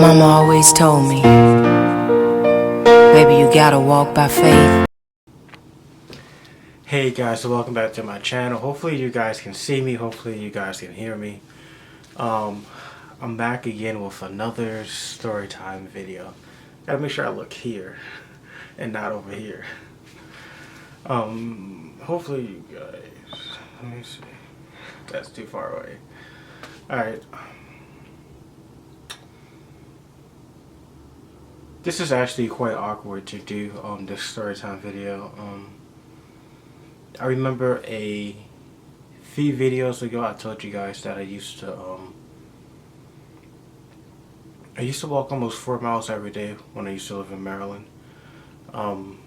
Mama always told me, baby, you gotta walk by faith. Hey guys, so welcome back to my channel. Hopefully you guys can see me. Hopefully you guys can hear me. I'm back again with another story time video. Gotta make sure I look here and not over here. Hopefully you guys, let me see. That's too far away. Alright. This is actually quite awkward to do this story time video. I remember a few videos ago I told you guys that I used to walk almost 4 miles every day when I used to live in Maryland. And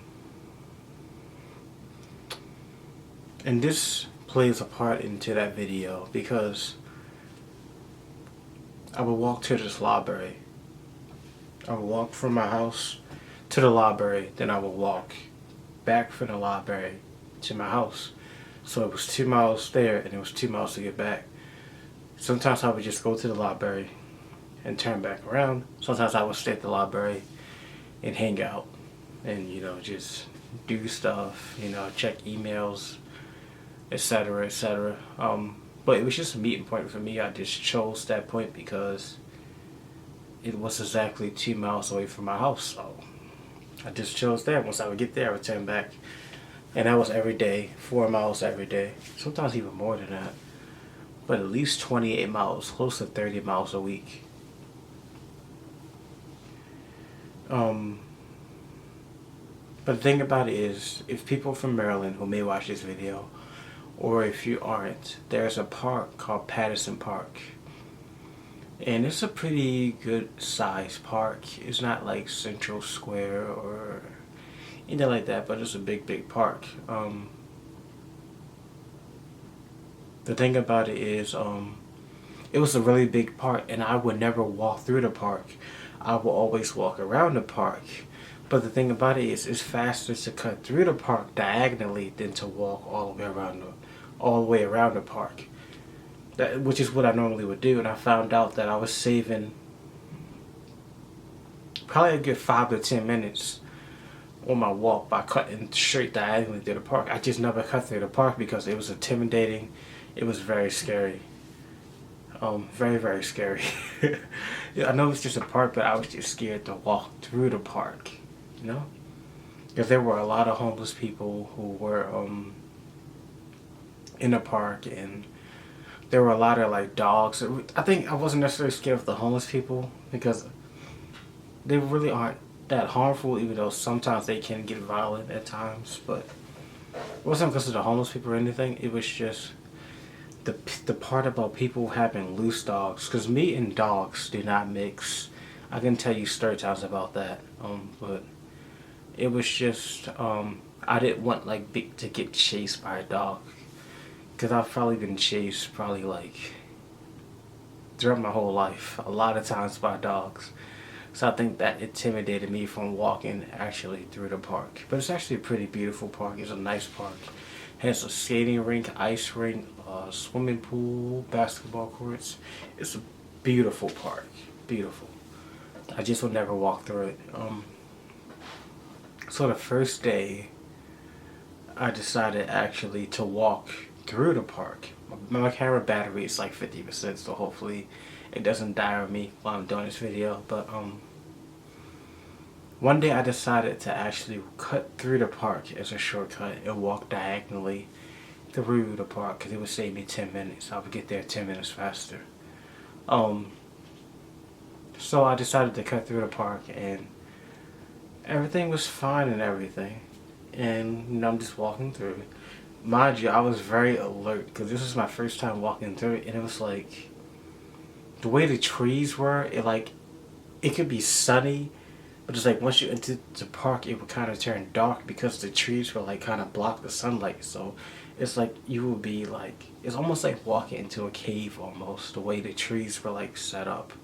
this plays a part into that video because I would walk to this library. I would walk from my house to the library, then I would walk back from the library to my house. So it was 2 miles there and it was 2 miles to get back. Sometimes I would just go to the library and turn back around. Sometimes I would stay at the library and hang out and, you know, just do stuff, you know, check emails, etc., etc. But it was just a meeting point for me. I just chose that point because it was exactly 2 miles away from my house. So I just chose that. Once I would get there, I would turn back. And that was every day, 4 miles every day. Sometimes even more than that. But at least 28 miles, close to 30 miles a week. But the thing about it is, if people from Maryland who may watch this video, or if you aren't, there's a park called Patterson Park. And it's a pretty good sized park. It's not like Central Square or anything like that, but it's a big park. The thing about it is, it was a really big park, and I would never walk through the park. I would always walk around the park. But the thing about it is, it's faster to cut through the park diagonally than to walk all the way around the park. Which is what I normally would do, and I found out that I was saving probably a good 5 to 10 minutes on my walk by cutting straight diagonally through the park. I just never cut through the park because it was intimidating. It was very scary. Very scary. Yeah, I know it's just a park, but I was just scared to walk through the park, you know? Because there were a lot of homeless people who were in the park, and there were a lot of like dogs. I think I wasn't necessarily scared of the homeless people because they really aren't that harmful, even though sometimes they can get violent at times. But it wasn't because of the homeless people or anything. It was just the part about people having loose dogs. Because me and dogs do not mix. I can tell you story times about that. But it was just I didn't want like to get chased by a dog. Because I've probably been chased like throughout my whole life, a lot of times by dogs. So I think that intimidated me from walking actually through the park. But it's actually a pretty beautiful park. It's a nice park. It has a skating rink, ice rink, swimming pool, basketball courts. It's a beautiful park. Beautiful. I just would never walk through it. So the first day, I decided actually to walk through the park. My camera battery is like 50%, so hopefully it doesn't die on me while I'm doing this video. But one day I decided to actually cut through the park as a shortcut and walk diagonally through the park because it would save me 10 minutes. I would get there 10 minutes faster. So I decided to cut through the park, and everything was fine and everything. And you know, I'm just walking through. Mind you, I was very alert because this was my first time walking through it, and it was like the way the trees were. It could be sunny, but it's like once you enter the park, it would kind of turn dark because the trees were like kind of block the sunlight. So it's like you would be like, it's almost like walking into a cave almost. The way the trees were like set up.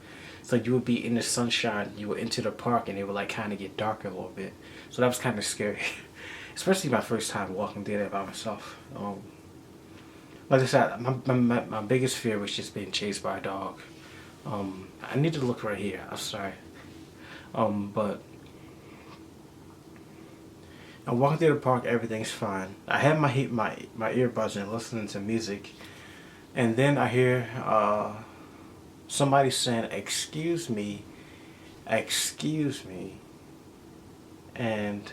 It's like you would be in the sunshine, you would enter the park, and it would like kind of get dark a little bit. So that was kind of scary. Especially my first time walking through there by myself. Like I said, my biggest fear was just being chased by a dog. I need to look right here. I'm sorry. But I'm walking through the park. Everything's fine. I have my earbuds in, listening to music, and then I hear somebody saying, excuse me," and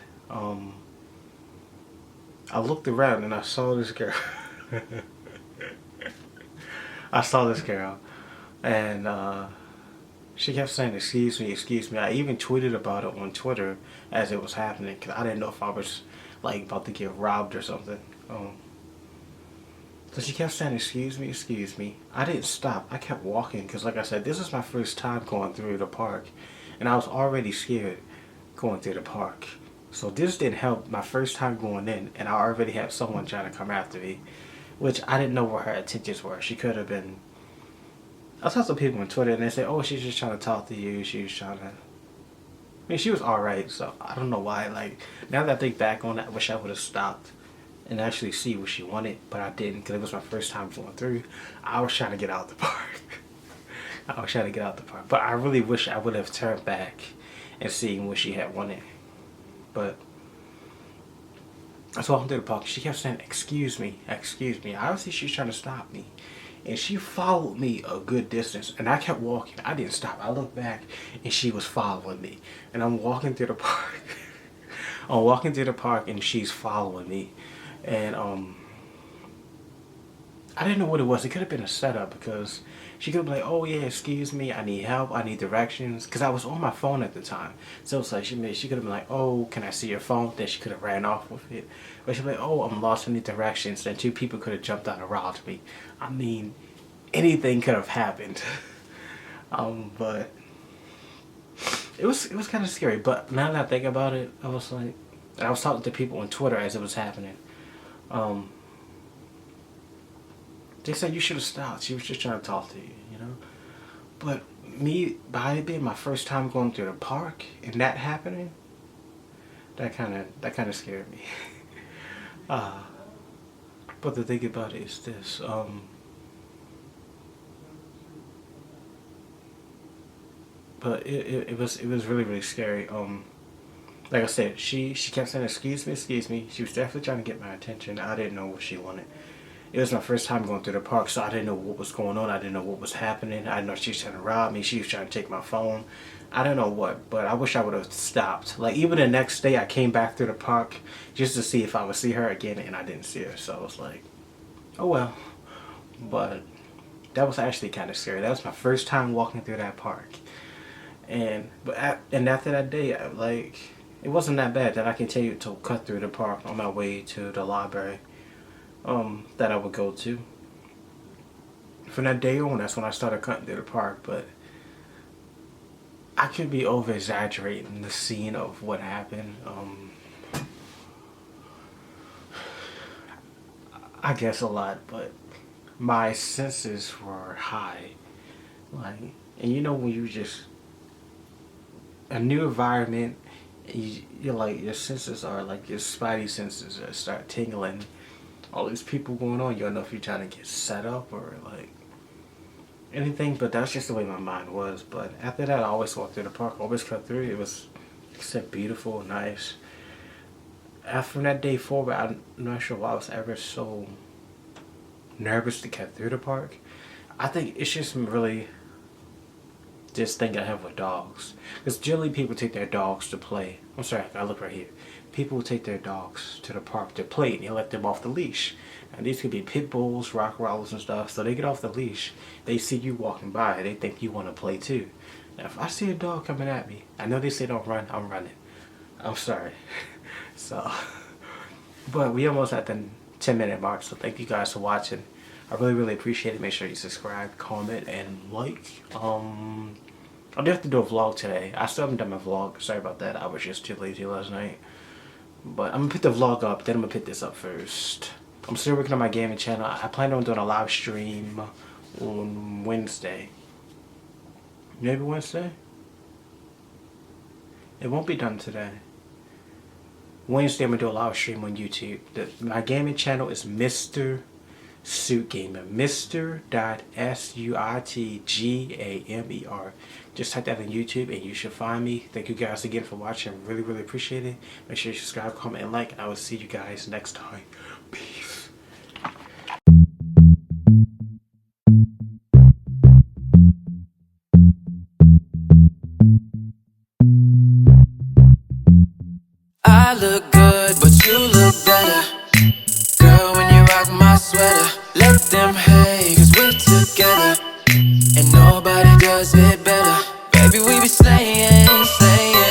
I looked around and I saw this girl. I saw this girl, and she kept saying, "Excuse me, excuse me." I even tweeted about it on Twitter as it was happening because I didn't know if I was like about to get robbed or something. So she kept saying, "Excuse me, excuse me." I didn't stop. I kept walking because, like I said, this is my first time going through the park, and I was already scared going through the park. So this didn't help my first time going in, and I already had someone trying to come after me, which I didn't know where her intentions were. She could have been. I saw some people on Twitter and they say, "Oh, she's just trying to talk to you. She was trying to." I mean, she was alright, so I don't know why. Like, now that I think back on it, I wish I would have stopped and actually see what she wanted, but I didn't because it was my first time going through. I was trying to get out the park. I was trying to get out the park, but I really wish I would have turned back and seen what she had wanted. But I was walking through the park. She kept saying, "Excuse me, excuse me." Obviously, she's trying to stop me. And she followed me a good distance. And I kept walking. I didn't stop. I looked back and she was following me. And I'm walking through the park. I'm walking through the park and she's following me. And I didn't know what it was. It could have been a setup because she could have been like, "Oh yeah, excuse me, I need help, I need directions." Because I was on my phone at the time. So it's like she could have been like, "Oh, can I see your phone?" Then she could have ran off with it. But she'd be like, "Oh, I'm lost, I need directions." Then two people could have jumped out and robbed me. I mean, anything could have happened. But it was kind of scary. But now that I think about it, I was like, I was talking to people on Twitter as it was happening. Um, they said you should have stopped. She was just trying to talk to you, you know. But me, by it being my first time going through the park and that happening, that kind of scared me. uh, but the thing about it is this. But it was really really scary. Like I said, she kept saying, "Excuse me, excuse me." She was definitely trying to get my attention. I didn't know what she wanted. It was my first time going through the park, so I didn't know what was going on. I didn't know what was happening. I didn't know she was trying to rob me. She was trying to take my phone. I don't know what, but I wish I would have stopped. Like, even the next day, I came back through the park just to see if I would see her again, and I didn't see her. So I was like, oh well. But that was actually kind of scary. That was my first time walking through that park. And after that day, it wasn't that bad that I continued to cut through the park on my way to the library that I would go to. From that day on, that's when I started cutting through the park. But I could be over exaggerating the scene of what happened. I guess a lot, but my senses were high. Like, and you know when you just a new environment, you're like your senses are like your spidey senses start tingling. All these people going on, you don't know if you're trying to get set up or like anything, but that's just the way my mind was. But after that, I always walked through the park, always cut through. It was except beautiful, nice. After that day forward, I'm not sure why I was ever so nervous to cut through the park. I think it's just really this thing I have with dogs. Because generally people take their dogs to play. I'm sorry, I look right here. People take their dogs to the park to play and they let them off the leash. And these could be pit bulls, rock rollers and stuff. So they get off the leash, they see you walking by, they think you want to play too. Now if I see a dog coming at me, I know they say don't run, I'm running. I'm sorry. So, but we almost at the 10-minute mark, so thank you guys for watching. I really, really appreciate it. Make sure you subscribe, comment, and like. I'll have to do a vlog today. I still haven't done my vlog. Sorry about that. I was just too lazy last night. But I'm going to put the vlog up, then I'm going to put this up first. I'm still working on my gaming channel. I plan on doing a live stream on Wednesday. Maybe Wednesday? It won't be done today. Wednesday I'm going to do a live stream on YouTube. My gaming channel is Mr. Suit Gamer. Mr.SUITGAMER. Just type that on YouTube and you should find me. Thank you guys again for watching. Really, really appreciate it. Make sure you subscribe, comment, and like. And I will see you guys next time. Peace. I look good, but you look better. Girl, when you rock my sweater, let them hate, cause we're together. And nobody does it better. Baby, we be slaying